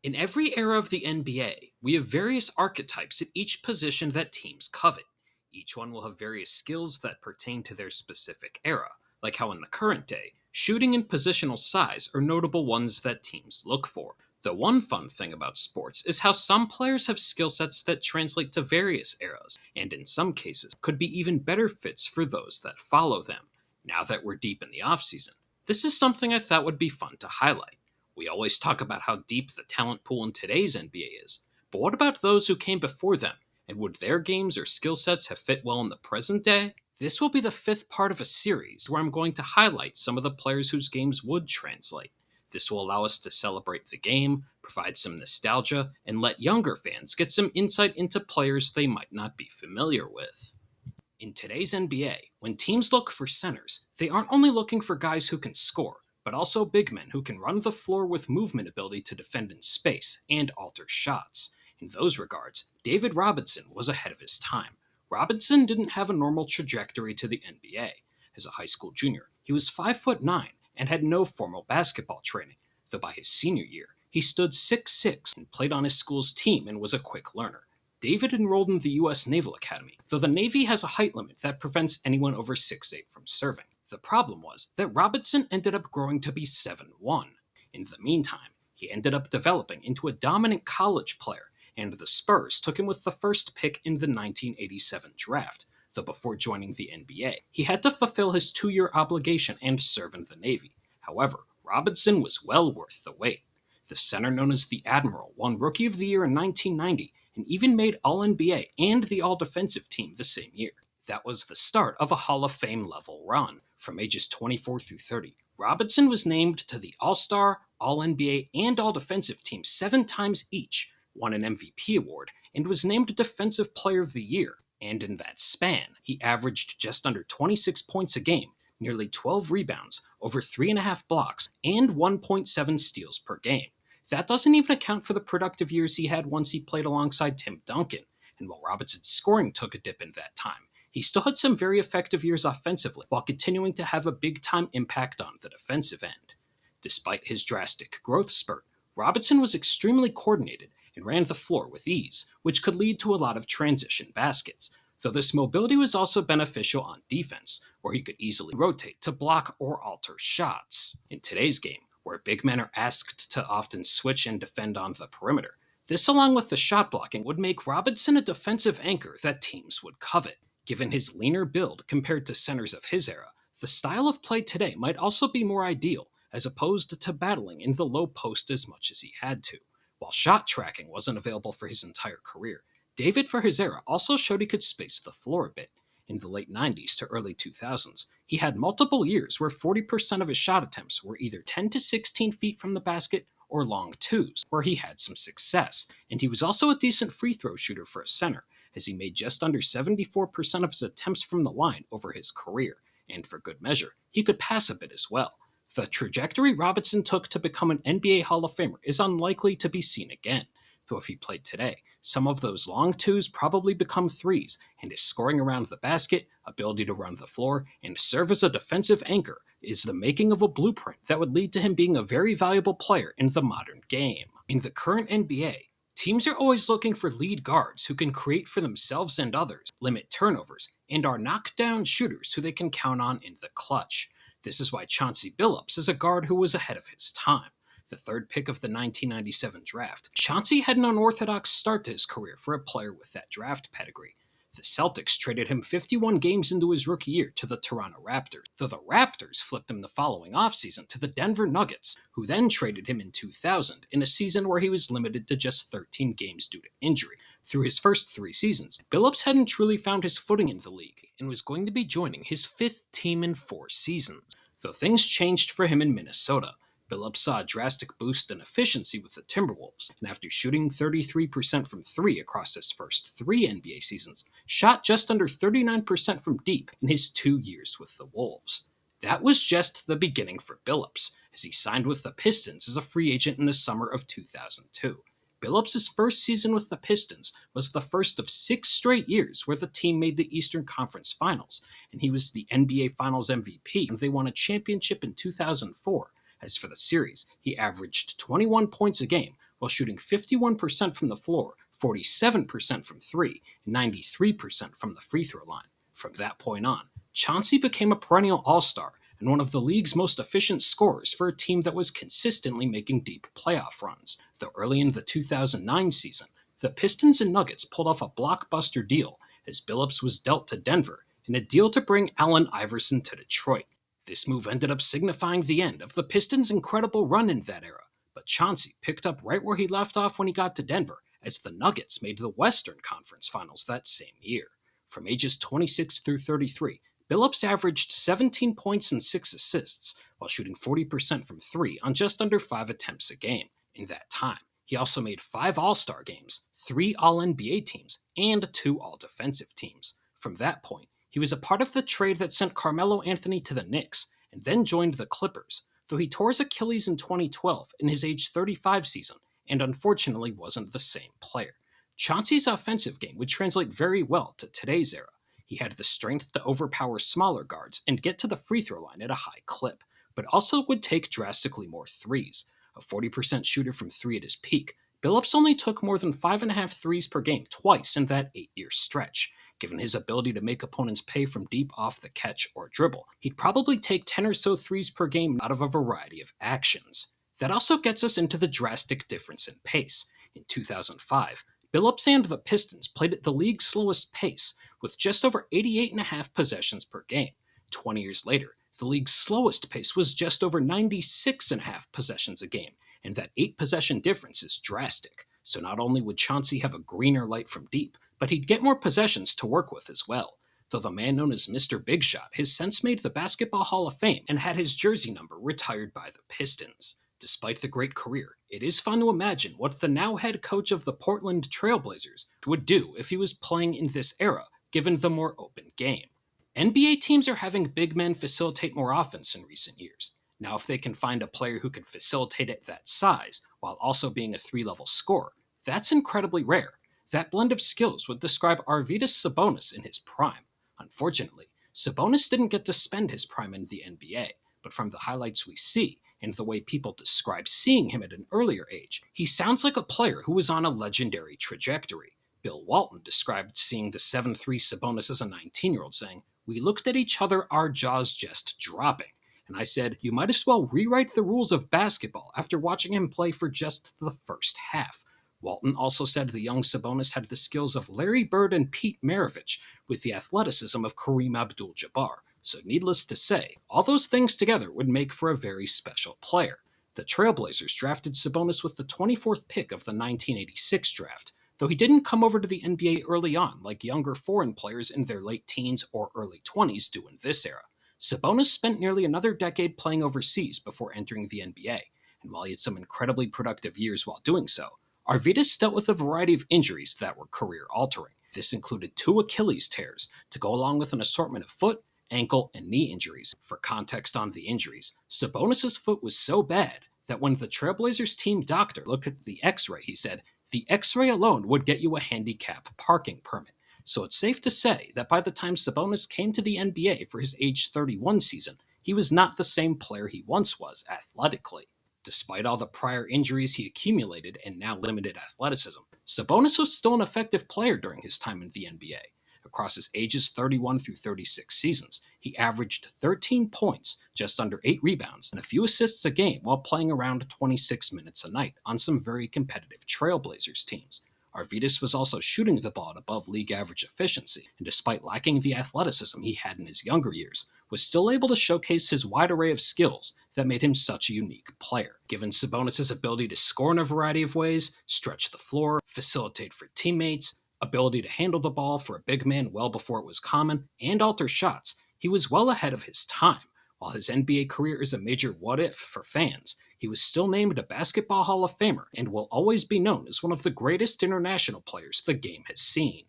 In every era of the NBA, we have various archetypes at each position that teams covet. Each one will have various skills that pertain to their specific era, like how in the current day, shooting and positional size are notable ones that teams look for. The one fun thing about sports is how some players have skill sets that translate to various eras, and in some cases could be even better fits for those that follow them. Now that we're deep in the offseason, this is something I thought would be fun to highlight. We always talk about how deep the talent pool in today's NBA is, but what about those who came before them? And would their games or skill sets have fit well in the present day? This will be the fifth part of a series where I'm going to highlight some of the players whose games would translate. This will allow us to celebrate the game, provide some nostalgia, and let younger fans get some insight into players they might not be familiar with. In today's NBA, when teams look for centers, they aren't only looking for guys who can score, but also big men who can run the floor with movement ability to defend in space and alter shots. In those regards, David Robinson was ahead of his time. Robinson didn't have a normal trajectory to the NBA. As a high school junior, he was 5'9" and had no formal basketball training, though by his senior year, he stood 6'6" and played on his school's team and was a quick learner. David enrolled in the U.S. Naval Academy, though the Navy has a height limit that prevents anyone over 6'8" from serving. The problem was that Robinson ended up growing to be 7'1". In the meantime, he ended up developing into a dominant college player, and the Spurs took him with the first pick in the 1987 draft, though before joining the NBA, he had to fulfill his 2-year obligation and serve in the Navy. However, Robinson was well worth the wait. The center known as the Admiral won Rookie of the Year in 1990 and even made All-NBA and the All-Defensive team the same year. That was the start of a Hall of Fame level run. From ages 24 through 30, Robinson was named to the All-Star, All-NBA, and All-Defensive team 7 times each, won an MVP award, and was named Defensive Player of the Year. And in that span, he averaged just under 26 points a game, nearly 12 rebounds, over 3.5 blocks, and 1.7 steals per game. That doesn't even account for the productive years he had once he played alongside Tim Duncan. And while Robinson's scoring took a dip in that time, he still had some very effective years offensively while continuing to have a big-time impact on the defensive end. Despite his drastic growth spurt, Robinson was extremely coordinated and ran the floor with ease, which could lead to a lot of transition baskets, though this mobility was also beneficial on defense, where he could easily rotate to block or alter shots. In today's game, where big men are asked to often switch and defend on the perimeter, this along with the shot blocking would make Robinson a defensive anchor that teams would covet. Given his leaner build compared to centers of his era, the style of play today might also be more ideal, as opposed to battling in the low post as much as he had to. While shot tracking wasn't available for his entire career, David for his era also showed he could space the floor a bit. In the late 90s to early 2000s, he had multiple years where 40% of his shot attempts were either 10 to 16 feet from the basket or long twos, where he had some success, and he was also a decent free throw shooter for a center, as he made just under 74% of his attempts from the line over his career, and for good measure, he could pass a bit as well. The trajectory Robinson took to become an NBA Hall of Famer is unlikely to be seen again, though if he played today, some of those long twos probably become threes, and his scoring around the basket, ability to run the floor, and serve as a defensive anchor is the making of a blueprint that would lead to him being a very valuable player in the modern game. In the current NBA, teams are always looking for lead guards who can create for themselves and others, limit turnovers, and are knockdown shooters who they can count on in the clutch. This is why Chauncey Billups is a guard who was ahead of his time. The third pick of the 1997 draft, Chauncey had an unorthodox start to his career for a player with that draft pedigree. The Celtics traded him 51 games into his rookie year to the Toronto Raptors, though the Raptors flipped him the following offseason to the Denver Nuggets, who then traded him in 2000 in a season where he was limited to just 13 games due to injury. Through his first 3 seasons, Billups hadn't truly found his footing in the league and was going to be joining his 5th team in 4 seasons. Though things changed for him in Minnesota, Billups saw a drastic boost in efficiency with the Timberwolves, and after shooting 33% from 3 across his first 3 NBA seasons, shot just under 39% from deep in his 2 years with the Wolves. That was just the beginning for Billups, as he signed with the Pistons as a free agent in the summer of 2002. Billups' first season with the Pistons was the first of 6 straight years where the team made the Eastern Conference Finals, and he was the NBA Finals MVP, and they won a championship in 2004. As for the series, he averaged 21 points a game, while shooting 51% from the floor, 47% from three, and 93% from the free throw line. From that point on, Chauncey became a perennial all-star and one of the league's most efficient scorers for a team that was consistently making deep playoff runs. Though early in the 2009 season, the Pistons and Nuggets pulled off a blockbuster deal as Billups was dealt to Denver in a deal to bring Allen Iverson to Detroit. This move ended up signifying the end of the Pistons' incredible run in that era, but Chauncey picked up right where he left off when he got to Denver, as the Nuggets made the Western Conference Finals that same year. From ages 26 through 33, Billups averaged 17 points and 6 assists, while shooting 40% from three on just under 5 attempts a game. In that time, he also made 5 All-Star games, 3 All-NBA teams, and 2 All-Defensive teams. From that point, he was a part of the trade that sent Carmelo Anthony to the Knicks, and then joined the Clippers, though he tore his Achilles in 2012 in his age 35 season, and unfortunately wasn't the same player. Chauncey's offensive game would translate very well to today's era. He had the strength to overpower smaller guards and get to the free throw line at a high clip, but also would take drastically more threes. A 40% shooter from three at his peak, Billups only took more than 5.5 threes per game twice in that 8-year stretch. Given his ability to make opponents pay from deep off the catch or dribble, he'd probably take 10 or so threes per game out of a variety of actions. That also gets us into the drastic difference in pace. In 2005, Billups and the Pistons played at the league's slowest pace, with just over 88.5 possessions per game. 20 years later, the league's slowest pace was just over 96.5 possessions a game, and that 8-possession difference is drastic. So not only would Chauncey have a greener light from deep, but he'd get more possessions to work with as well. Though the man known as Mr. Big Shot has since made the Basketball Hall of Fame and had his jersey number retired by the Pistons. Despite the great career, it is fun to imagine what the now head coach of the Portland Trail Blazers would do if he was playing in this era, given the more open game. NBA teams are having big men facilitate more offense in recent years. Now, if they can find a player who can facilitate at that size while also being a 3-level scorer, that's incredibly rare. That blend of skills would describe Arvydas Sabonis in his prime. Unfortunately, Sabonis didn't get to spend his prime in the NBA, but from the highlights we see and the way people describe seeing him at an earlier age, he sounds like a player who was on a legendary trajectory. Bill Walton described seeing the 7'3" Sabonis as a 19-year-old saying, "We looked at each other, our jaws just dropping. And I said, you might as well rewrite the rules of basketball after watching him play for just the first half." Walton also said the young Sabonis had the skills of Larry Bird and Pete Maravich with the athleticism of Kareem Abdul-Jabbar. So needless to say, all those things together would make for a very special player. The Trailblazers drafted Sabonis with the 24th pick of the 1986 draft, though he didn't come over to the NBA early on like younger foreign players in their late teens or early 20s do in this era. Sabonis spent nearly another decade playing overseas before entering the NBA, and while he had some incredibly productive years while doing so, Arvydas dealt with a variety of injuries that were career-altering. This included 2 Achilles tears, to go along with an assortment of foot, ankle, and knee injuries. For context on the injuries, Sabonis' foot was so bad that when the Trailblazers team doctor looked at the x-ray, he said, "The x-ray alone would get you a handicap parking permit." So it's safe to say that by the time Sabonis came to the NBA for his age 31 season, he was not the same player he once was athletically. Despite all the prior injuries he accumulated and now limited athleticism, Sabonis was still an effective player during his time in the NBA. Across his ages 31 through 36 seasons, he averaged 13 points, just under 8 rebounds, and a few assists a game while playing around 26 minutes a night on some very competitive Trailblazers teams. Arvydas was also shooting the ball at above league average efficiency, and despite lacking the athleticism he had in his younger years, was still able to showcase his wide array of skills that made him such a unique player. Given Sabonis' ability to score in a variety of ways, stretch the floor, facilitate for teammates, ability to handle the ball for a big man well before it was common, and alter shots, he was well ahead of his time. While his NBA career is a major what-if for fans, he was still named a Basketball Hall of Famer and will always be known as one of the greatest international players the game has seen.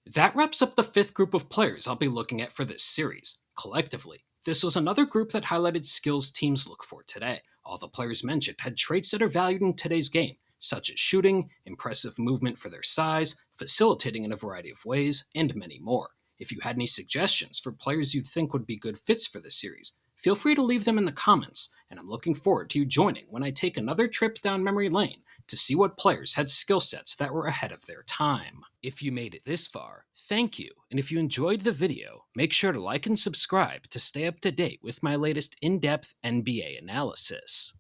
That wraps up the 5th group of players I'll be looking at for this series. Collectively, this was another group that highlighted skills teams look for today. All the players mentioned had traits that are valued in today's game, such as shooting, impressive movement for their size, facilitating in a variety of ways, and many more. If you had any suggestions for players you'd think would be good fits for this series, feel free to leave them in the comments, and I'm looking forward to you joining when I take another trip down memory lane to see what players had skill sets that were ahead of their time. If you made it this far, thank you. And if you enjoyed the video, make sure to like and subscribe to stay up to date with my latest in-depth NBA analysis.